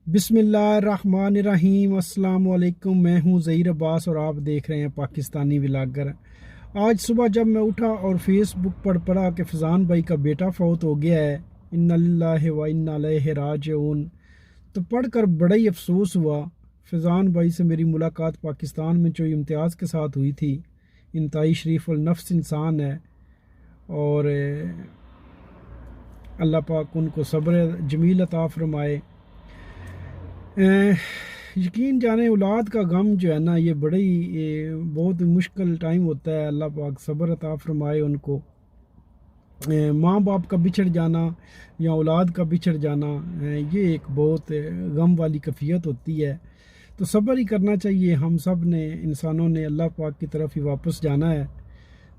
बिस्मिल्लाहिर्रहमानिर्रहीम। अस्सलाम वालेकुम। मैं हूं ज़हीर अब्बास और आप देख रहे हैं पाकिस्तानी व्लॉगर। आज सुबह जब मैं उठा और फेसबुक पर पढ़ा कि फैज़ान भाई का बेटा फ़ौत हो गया है, इन्ना लिल्लाहि व इन्ना इलैहि राजिऊन, तो पढ़कर बड़ा ही अफसोस हुआ। फैज़ान भाई से मेरी मुलाकात पाकिस्तान में जो इम्तियाज़ के साथ हुई थी। इंतहाई शरीफ उल नफ्स इंसान है और अल्लाह पाक उनको सब्र जमील अता फरमाए। यकीन जाने औलाद का गम जो है ना, ये बहुत मुश्किल टाइम होता है। अल्लाह पाक सब्र अता फरमाए उनको। माँ बाप का बिछड़ जाना या औलाद का बिछड़ जाना, ये एक बहुत गम वाली कैफियत होती है। तो सब्र ही करना चाहिए। हम सब ने, इंसानों ने अल्लाह पाक की तरफ ही वापस जाना है,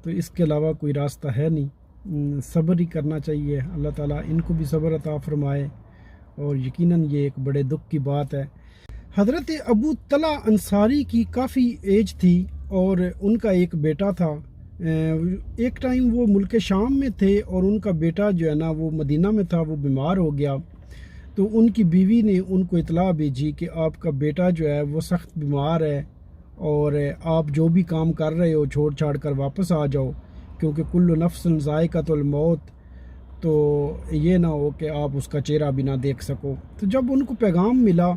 तो इसके अलावा कोई रास्ता है नहीं। सब्र ही करना चाहिए। अल्लाह ताला इनको भी सब्र अता फरमाए और यकीनन ये एक बड़े दुख की बात है। हज़रत अबू तला अंसारी की काफ़ी एज थी और उनका एक बेटा था। एक टाइम वो मुल्क शाम में थे और उनका बेटा जो है ना, वो मदीना में था, वो बीमार हो गया। तो उनकी बीवी ने उनको इतला भेजी कि आपका बेटा जो है वो सख्त बीमार है और आप जो भी काम कर रहे हो छोड़ छाड़ कर वापस आ जाओ, क्योंकि कुल्लु नफ्सिन ज़ाइक़तुल मौत, तो ये ना हो कि आप उसका चेहरा भी ना देख सको। तो जब उनको पैगाम मिला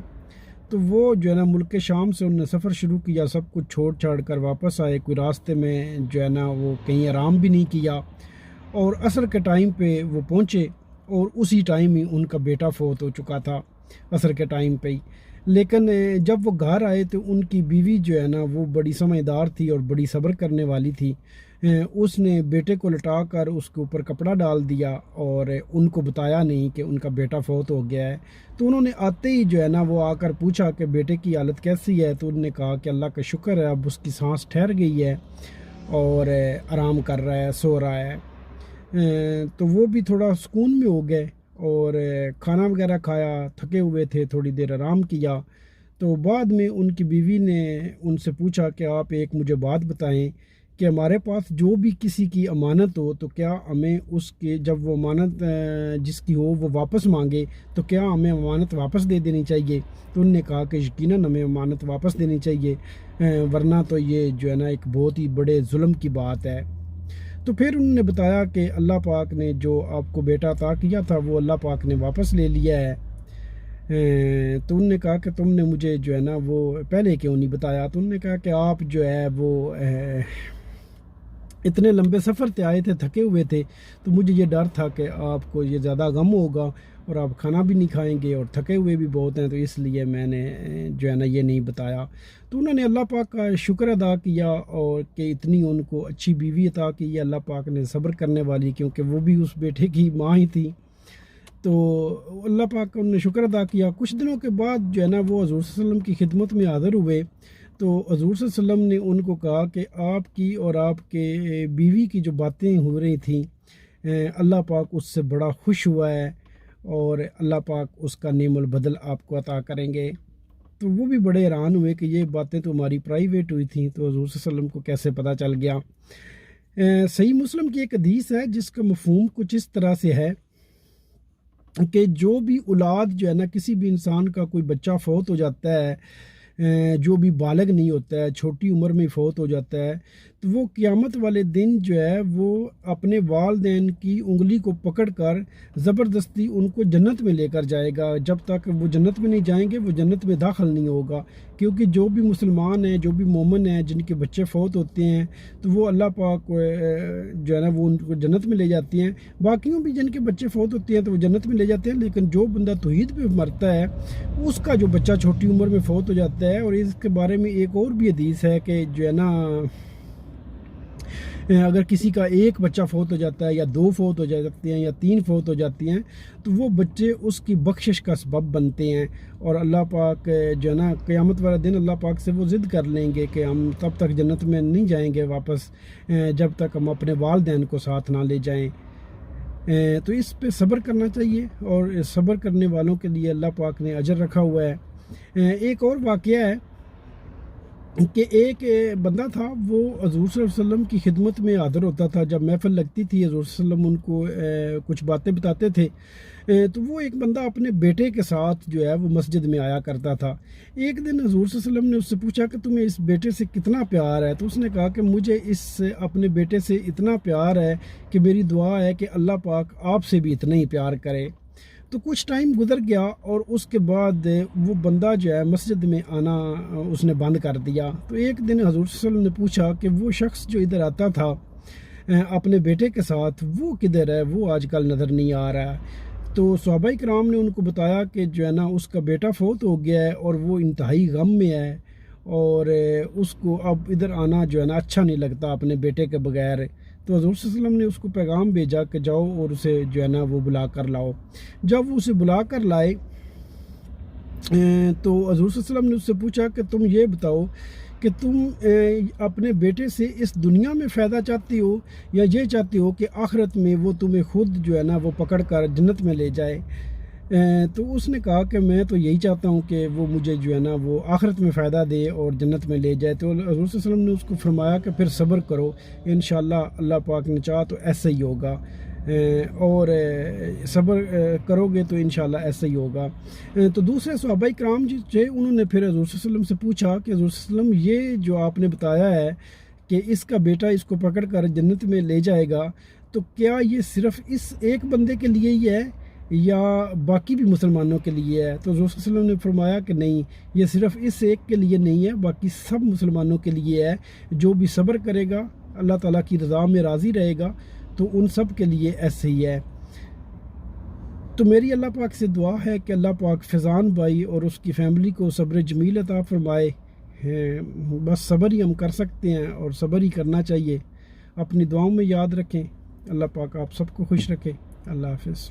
तो वो जो है ना, मुल्क शाम से उन्होंने सफ़र शुरू किया, सब कुछ छोड़ छाड़ कर वापस आए। कोई रास्ते में जो है ना, वो कहीं आराम भी नहीं किया और असर के टाइम पे वो पहुँचे और उसी टाइम ही उनका बेटा फ़ौत हो चुका था, असर के टाइम पे ही। लेकिन जब वो घर आए तो उनकी बीवी जो है ना, वो बड़ी समझदार थी और बड़ी सब्र करने वाली थी। उसने बेटे को लटा कर उसके ऊपर कपड़ा डाल दिया और उनको बताया नहीं कि उनका बेटा फ़ौत हो गया है। तो उन्होंने आते ही जो है ना, वो आकर पूछा कि बेटे की हालत कैसी है। तो उन्होंने कहा कि अल्लाह का शुक्र है, अब उसकी सांस ठहर गई है और आराम कर रहा है, सो रहा है। तो वो भी थोड़ा सुकून में हो गए और खाना वगैरह खाया, थके हुए थे, थोड़ी देर आराम किया। तो बाद में उनकी बीवी ने उनसे पूछा कि आप एक मुझे बात बताएं कि हमारे पास जो भी किसी की अमानत हो, तो क्या हमें उसके, जब वो अमानत जिसकी हो वो वापस मांगे, तो क्या हमें अमानत वापस दे देनी चाहिए। तो उनने कहा कि यकीनन हमें अमानत वापस देनी चाहिए, वरना तो ये जो है ना, एक बहुत ही बड़े जुल्म की बात है। तो फिर उन्होंने बताया कि अल्लाह पाक ने जो आपको बेटा अता किया था, वो अल्लाह पाक ने वापस ले लिया है। तो उन्होंने कहा कि तुमने मुझे जो है ना, वो पहले क्यों नहीं बताया। तो उन्होंने कहा कि आप जो है वो इतने लंबे सफ़र से आए थे, थके हुए थे, तो मुझे ये डर था कि आपको ये ज़्यादा गम होगा और आप खाना भी नहीं खाएंगे और थके हुए भी बहुत हैं, तो इसलिए मैंने जो है ना, ये नहीं बताया। तो उन्होंने अल्लाह पाक का शुक्र अदा किया और कि इतनी उनको अच्छी बीवी अता की है अल्लाह पाक ने, सब्र करने वाली, क्योंकि वो भी उस बेटे की माँ ही थी। तो अल्लाह पाक का उन्होंने शुक्र अदा किया। कुछ दिनों के बाद जो है ना, वो हज़ूर सल्लल्लाहु अलैहि वसल्लम की खिदमत में हाज़िर हुए। तो हज़ूर सल्लल्लाहु अलैहि वसल्लम ने उनको कहा कि आपकी और आपके बीवी की जो बातें हो रही थी, अल्लाह पाक उससे बड़ा खुश हुआ है और अल्लाह पाक उसका नेमुल बदल आपको अता करेंगे। तो वो भी बड़े हैरान हुए कि ये बातें तो हमारी प्राइवेट हुई थी, तो हज़ूर सल्लल्लाहु अलैहि वसल्लम को कैसे पता चल गया। सही मुस्लिम की एक हदीस है जिसका मफ़हूम कुछ इस तरह से है कि जो भी औलाद जो है ना, किसी भी इंसान का कोई बच्चा फ़ौत हो जाता है, जो भी बालग नहीं होता है, छोटी उम्र में फ़ौत हो जाता है, तो वो क़यामत वाले दिन जो है, वो अपने वालिदैन की उंगली को पकड़कर ज़बरदस्ती उनको जन्नत में लेकर जाएगा। जब तक वो जन्नत में नहीं जाएंगे, वो जन्नत में दाखिल नहीं होगा। क्योंकि जो भी मुसलमान हैं, जो भी मोमिन हैं, जिनके बच्चे फ़ौत होते हैं, तो वो अल्लाह पाक जो है ना, वो उनको जन्नत में ले जाती हैं। बाकियों भी जिनके बच्चे फ़ौत होते हैं तो वो जन्नत में ले जाते हैं, लेकिन जो बंदा तौहीद पे मरता है, उसका जो बच्चा छोटी उम्र में फ़ौत हो जाता है। और इसके बारे में एक और भी हदीस है कि जो है ना, अगर किसी का एक बच्चा फ़ौत हो जाता है या दो फ़ौत हो जाते हैं या तीन फ़ौत हो जाती हैं, तो वो बच्चे उसकी बख्शिश का सबब बनते हैं। और अल्लाह पाक जो है ना, क़यामत वाला दिन अल्लाह पाक से वो ज़िद कर लेंगे कि हम तब तक जन्नत में नहीं जाएंगे वापस, जब तक हम अपने वालिदैन को साथ ना ले जाएं। तो इस पे सब्र करना चाहिए और सब्र करने वालों के लिए अल्लाह पाक ने अजर रखा हुआ है। एक और वाक़या है کہ ایک بندہ تھا، وہ حضور صلی اللہ علیہ وسلم کی خدمت میں حاضر ہوتا تھا جب محفل لگتی تھی، حضور صلی اللہ علیہ وسلم ان کو کچھ باتیں بتاتے تھے، تو وہ ایک بندہ اپنے بیٹے کے ساتھ جو ہے وہ مسجد میں آیا کرتا تھا۔ ایک دن حضور صلی اللہ علیہ وسلم نے اس سے پوچھا کہ تمہیں اس بیٹے سے کتنا پیار ہے؟ تو اس نے کہا کہ مجھے اس اپنے بیٹے سے اتنا پیار ہے کہ میری دعا ہے کہ اللہ پاک آپ سے بھی اتنا ہی پیار کرے۔ تو کچھ ٹائم گزر گیا اور اس کے بعد وہ بندہ جو ہے مسجد میں آنا اس نے بند کر دیا۔ تو ایک دن حضور صلی اللہ علیہ وسلم نے پوچھا کہ وہ شخص جو ادھر آتا تھا اپنے بیٹے کے ساتھ، وہ کدھر ہے؟ وہ آج کل نظر نہیں آ رہا ہے۔ تو صحابہ کرام نے ان کو بتایا کہ جو ہے نا اس کا بیٹا فوت ہو گیا ہے اور وہ انتہائی غم میں ہے، اور اس کو اب ادھر آنا جو ہے نا اچھا نہیں لگتا اپنے بیٹے کے بغیر۔ تو حضور صلی اللہ علیہ وسلم نے اس کو پیغام بھیجا کہ جاؤ اور اسے جو ہے نا وہ بلا کر لاؤ۔ جب وہ اسے بلا کر لائے تو حضور صلی اللہ علیہ وسلم نے اس سے پوچھا کہ تم یہ بتاؤ کہ تم اپنے بیٹے سے اس دنیا میں فائدہ چاہتی ہو یا یہ چاہتی ہو کہ آخرت میں وہ تمہیں خود جو ہے نا وہ پکڑ کر جنت میں لے جائے؟ تو اس نے کہا کہ میں تو یہی چاہتا ہوں کہ وہ مجھے جو ہے نا وہ آخرت میں فائدہ دے اور جنت میں لے جائے۔ تو حضور صلی اللہ علیہ وسلم نے اس کو فرمایا کہ پھر صبر کرو، انشاءاللہ اللہ پاک نے چاہا تو ایسا ہی ہوگا، اور صبر کرو گے تو انشاءاللہ ایسا ہی ہوگا۔ تو دوسرے صحابہ کرام جو تھے انہوں نے پھر حضور صلی اللہ علیہ وسلم سے پوچھا کہ حضور صلی اللہ علیہ وسلم یہ جو آپ نے بتایا ہے کہ اس کا بیٹا اس کو پکڑ کر جنت میں لے جائے گا، تو کیا یہ صرف اس ایک بندے کے لیے ہی ہے یا باقی بھی مسلمانوں کے لیے ہے؟ تو حضور صلی اللہ علیہ وسلم نے فرمایا کہ نہیں، یہ صرف اس ایک کے لیے نہیں ہے، باقی سب مسلمانوں کے لیے ہے۔ جو بھی صبر کرے گا، اللہ تعالیٰ کی رضا میں راضی رہے گا، تو ان سب کے لیے ایسے ہی ہے۔ تو میری اللہ پاک سے دعا ہے کہ اللہ پاک فیضان بھائی اور اس کی فیملی کو صبر جمیل عطا فرمائے۔ بس صبر ہی ہم کر سکتے ہیں اور صبر ہی کرنا چاہیے۔ اپنی دعاؤں میں یاد رکھیں۔ اللہ پاک آپ سب کو خوش رکھے۔ اللہ حافظ۔